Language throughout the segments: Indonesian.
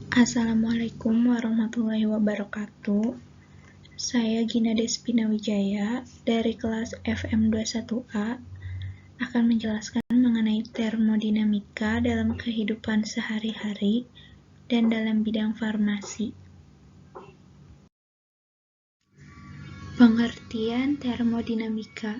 Assalamualaikum warahmatullahi wabarakatuh. Saya Gina Despina Wijaya dari kelas FM21A akan menjelaskan mengenai termodinamika dalam kehidupan sehari-hari dan dalam bidang farmasi. Pengertian termodinamika.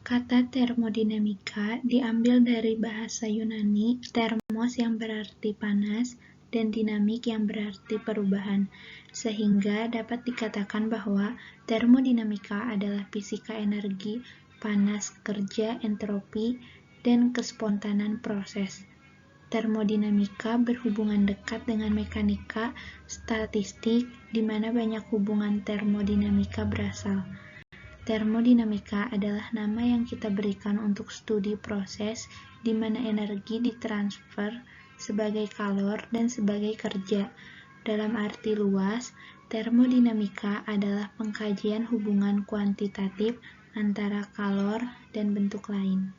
Kata termodinamika diambil dari bahasa Yunani termos yang berarti panas dan dinamik yang berarti perubahan, sehingga dapat dikatakan bahwa termodinamika adalah fisika energi, panas, kerja, entropi, dan kespontanan proses. Termodinamika berhubungan dekat dengan mekanika statistik, di mana banyak hubungan termodinamika berasal. Termodinamika adalah nama yang kita berikan untuk studi proses di mana energi ditransfer sebagai kalor dan sebagai kerja. Dalam arti luas, termodinamika adalah pengkajian hubungan kuantitatif antara kalor dan bentuk lain.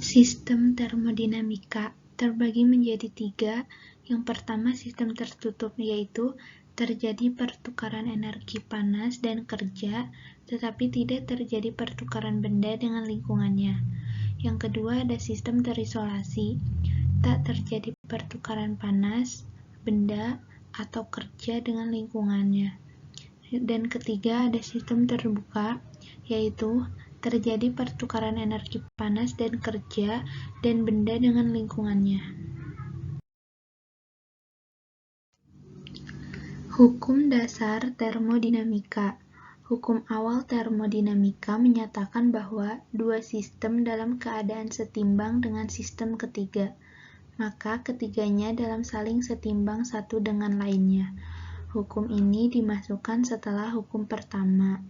Sistem termodinamika terbagi menjadi 3. Yang pertama, sistem tertutup, yaitu terjadi pertukaran energi panas dan kerja, tetapi tidak terjadi pertukaran benda dengan lingkungannya. Yang kedua, ada sistem terisolasi, tak terjadi pertukaran panas, benda, atau kerja dengan lingkungannya. Dan ketiga, ada sistem terbuka, yaitu terjadi pertukaran energi panas dan kerja dan benda dengan lingkungannya. Hukum dasar termodinamika. Hukum awal termodinamika menyatakan bahwa dua sistem dalam keadaan setimbang dengan sistem ketiga, maka ketiganya dalam saling setimbang satu dengan lainnya. Hukum ini dimasukkan setelah hukum pertama.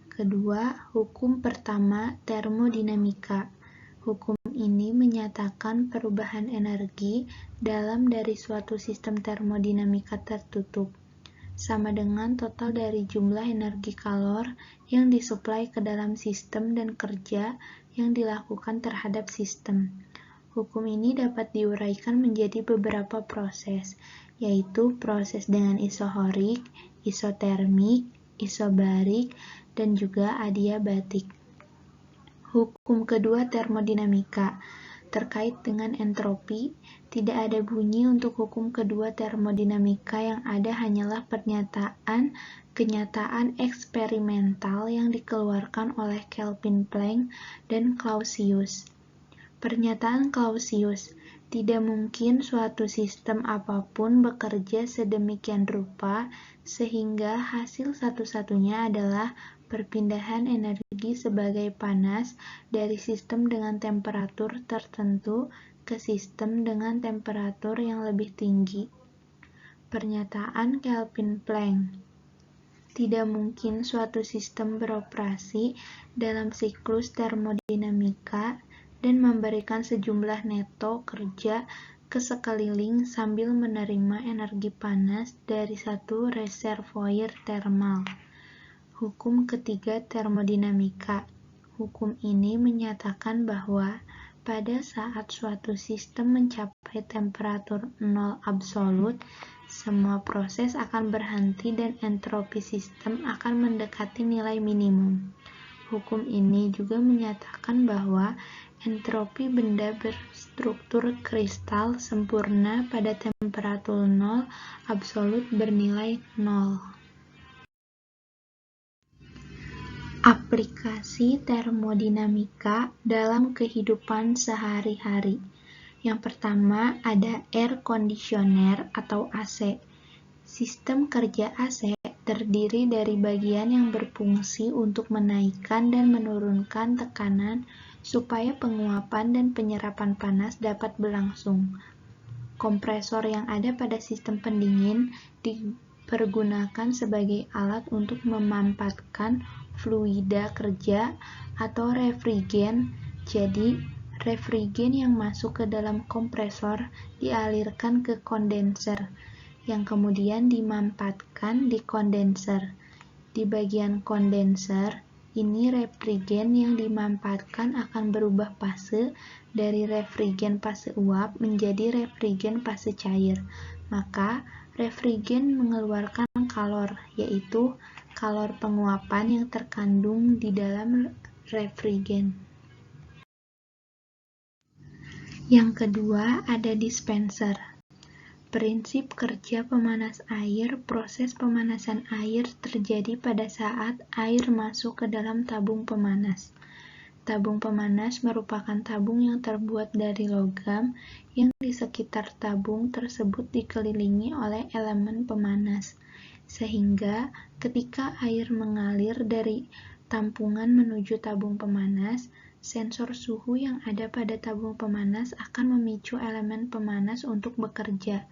Kedua, hukum pertama termodinamika. Hukum ini menyatakan perubahan energi dalam dari suatu sistem termodinamika tertutup, sama dengan total dari jumlah energi kalor yang disuplai ke dalam sistem dan kerja yang dilakukan terhadap sistem. Hukum ini dapat diuraikan menjadi beberapa proses, yaitu proses dengan isohorik, isotermik, isobarik, dan juga adiabatik. Hukum kedua termodinamika terkait dengan entropi. Tidak ada bunyi untuk hukum kedua termodinamika, yang ada hanyalah kenyataan eksperimental yang dikeluarkan oleh Kelvin Planck dan Clausius. Pernyataan Clausius, tidak mungkin suatu sistem apapun bekerja sedemikian rupa sehingga hasil satu-satunya adalah perpindahan energi sebagai panas dari sistem dengan temperatur tertentu ke sistem dengan temperatur yang lebih tinggi. Pernyataan Kelvin Planck, tidak mungkin suatu sistem beroperasi dalam siklus termodinamika dan memberikan sejumlah neto kerja ke sekeliling sambil menerima energi panas dari satu reservoir termal. Hukum ketiga termodinamika. Hukum ini menyatakan bahwa pada saat suatu sistem mencapai temperatur 0 absolut, semua proses akan berhenti dan entropi sistem akan mendekati nilai minimum. Hukum ini juga menyatakan bahwa entropi benda berstruktur kristal sempurna pada temperatur 0 absolut bernilai 0. Aplikasi termodinamika dalam kehidupan sehari-hari. Yang pertama, ada air conditioner atau AC. Sistem kerja AC terdiri dari bagian yang berfungsi untuk menaikkan dan menurunkan tekanan supaya penguapan dan penyerapan panas dapat berlangsung. Kompresor yang ada pada sistem pendingin dipergunakan sebagai alat untuk memampatkan fluida kerja atau refrigen. Jadi, refrigen yang masuk ke dalam kompresor dialirkan ke kondenser, yang kemudian dimampatkan di kondenser. Di bagian kondenser, Ini refrigen yang dimanfaatkan akan berubah fase dari refrigen fase uap menjadi refrigen fase cair. Maka, refrigen mengeluarkan kalor, yaitu kalor penguapan yang terkandung di dalam refrigen. Yang kedua, ada dispenser. Prinsip kerja pemanas air. Proses pemanasan air terjadi pada saat air masuk ke dalam tabung pemanas. Tabung pemanas merupakan tabung yang terbuat dari logam yang di sekitar tabung tersebut dikelilingi oleh elemen pemanas. Sehingga ketika air mengalir dari tampungan menuju tabung pemanas, sensor suhu yang ada pada tabung pemanas akan memicu elemen pemanas untuk bekerja.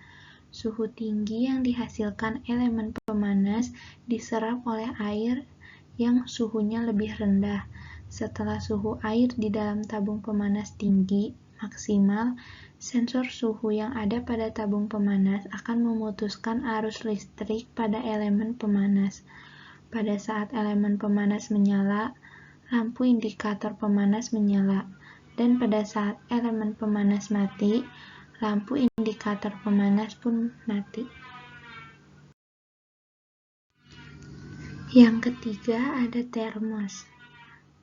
Suhu tinggi yang dihasilkan elemen pemanas diserap oleh air yang suhunya lebih rendah. Setelah suhu air di dalam tabung pemanas tinggi, maksimal, sensor suhu yang ada pada tabung pemanas akan memutuskan arus listrik pada elemen pemanas. Pada saat elemen pemanas menyala, lampu indikator pemanas menyala, dan pada saat elemen pemanas mati, lampu indikator pemanas pun mati. Yang ketiga ada termos.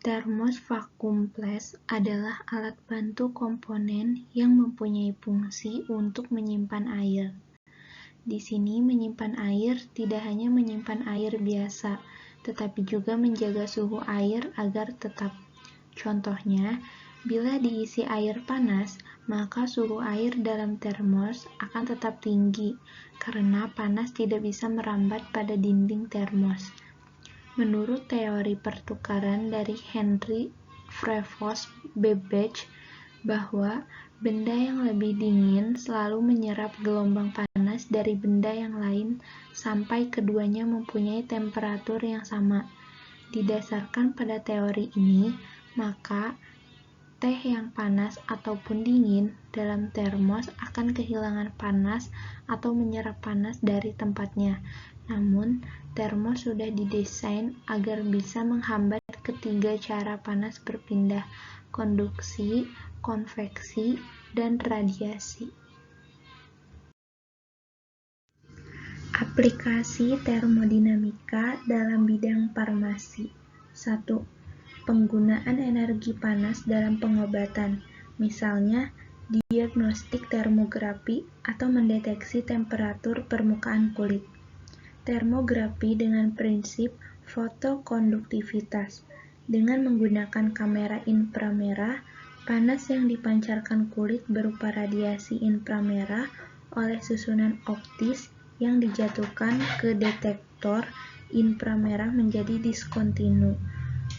Termos vacuum flask adalah alat bantu komponen yang mempunyai fungsi untuk menyimpan air. Di sini menyimpan air tidak hanya menyimpan air biasa, tetapi juga menjaga suhu air agar tetap. Contohnya, bila diisi air panas, maka suhu air dalam termos akan tetap tinggi, karena panas tidak bisa merambat pada dinding termos. Menurut teori pertukaran dari Henry Prevost Babbage, bahwa benda yang lebih dingin selalu menyerap gelombang panas dari benda yang lain sampai keduanya mempunyai temperatur yang sama. Didasarkan pada teori ini, maka teh yang panas ataupun dingin dalam termos akan kehilangan panas atau menyerap panas dari tempatnya. Namun, termos sudah didesain agar bisa menghambat ketiga cara panas berpindah: konduksi, konveksi, dan radiasi. Aplikasi termodinamika dalam bidang farmasi. 1. Penggunaan energi panas dalam pengobatan, misalnya diagnostik termografi atau mendeteksi temperatur permukaan kulit. Termografi dengan prinsip fotokonduktivitas. Dengan menggunakan kamera inframerah, panas yang dipancarkan kulit berupa radiasi inframerah oleh susunan optis yang dijatuhkan ke detektor inframerah menjadi diskontinu.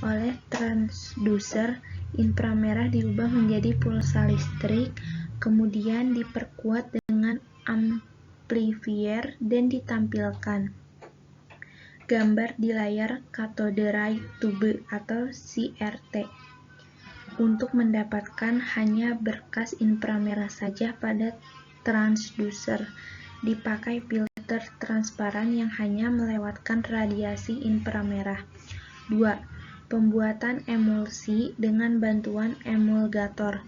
Oleh transduser, inframerah diubah menjadi pulsa listrik, kemudian diperkuat dengan amplifier dan ditampilkan gambar di layar cathode ray tube atau CRT. Untuk mendapatkan hanya berkas inframerah saja pada transduser, dipakai filter transparan yang hanya melewatkan radiasi inframerah. 2. Pembuatan emulsi dengan bantuan emulgator.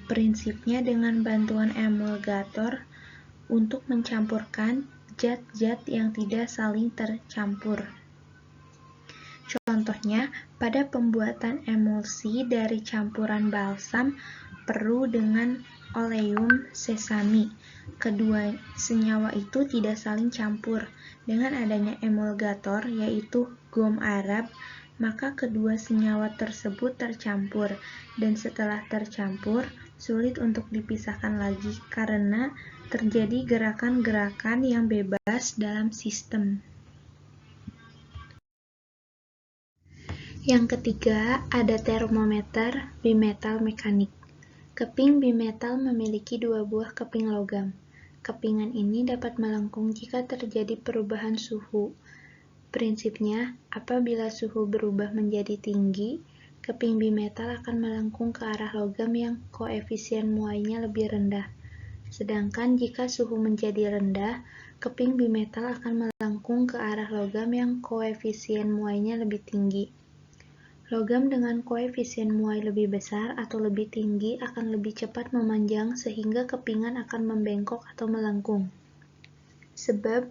Prinsipnya dengan bantuan emulgator untuk mencampurkan zat-zat yang tidak saling tercampur. Contohnya, pada pembuatan emulsi dari campuran balsam peru dengan oleum sesami. Kedua senyawa itu tidak saling campur. Dengan adanya emulgator, yaitu gom Arab, maka kedua senyawa tersebut tercampur, dan setelah tercampur, sulit untuk dipisahkan lagi karena terjadi gerakan-gerakan yang bebas dalam sistem. Yang ketiga, ada termometer bimetal mekanik. Keping bimetal memiliki dua buah keping logam. Kepingan ini dapat melengkung jika terjadi perubahan suhu. Prinsipnya, apabila suhu berubah menjadi tinggi, keping bimetal akan melengkung ke arah logam yang koefisien muainya lebih rendah. Sedangkan jika suhu menjadi rendah, keping bimetal akan melengkung ke arah logam yang koefisien muainya lebih tinggi. Logam dengan koefisien muai lebih besar atau lebih tinggi akan lebih cepat memanjang sehingga kepingan akan membengkok atau melengkung. Sebab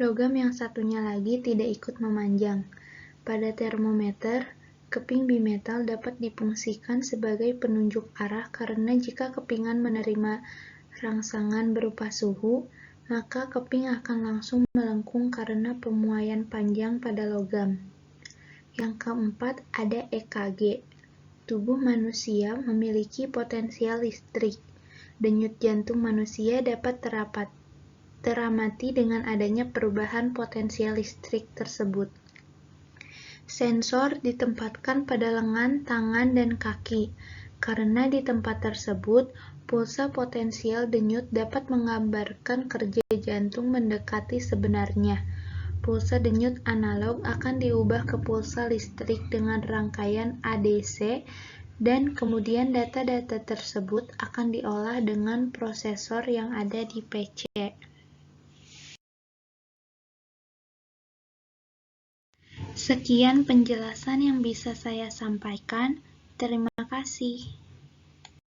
logam yang satunya lagi tidak ikut memanjang. Pada termometer, keping bimetal dapat difungsikan sebagai penunjuk arah karena jika kepingan menerima rangsangan berupa suhu, maka keping akan langsung melengkung karena pemuaian panjang pada logam. Yang keempat, ada EKG. Tubuh manusia memiliki potensial listrik. Denyut jantung manusia dapat teramati dengan adanya perubahan potensial listrik tersebut. Sensor ditempatkan pada lengan, tangan, dan kaki. Karena di tempat tersebut, pulsa potensial denyut dapat menggambarkan kerja jantung mendekati sebenarnya. Pulsa denyut analog akan diubah ke pulsa listrik dengan rangkaian ADC, dan kemudian data-data tersebut akan diolah dengan prosesor yang ada di PC. Sekian penjelasan yang bisa saya sampaikan. Terima kasih.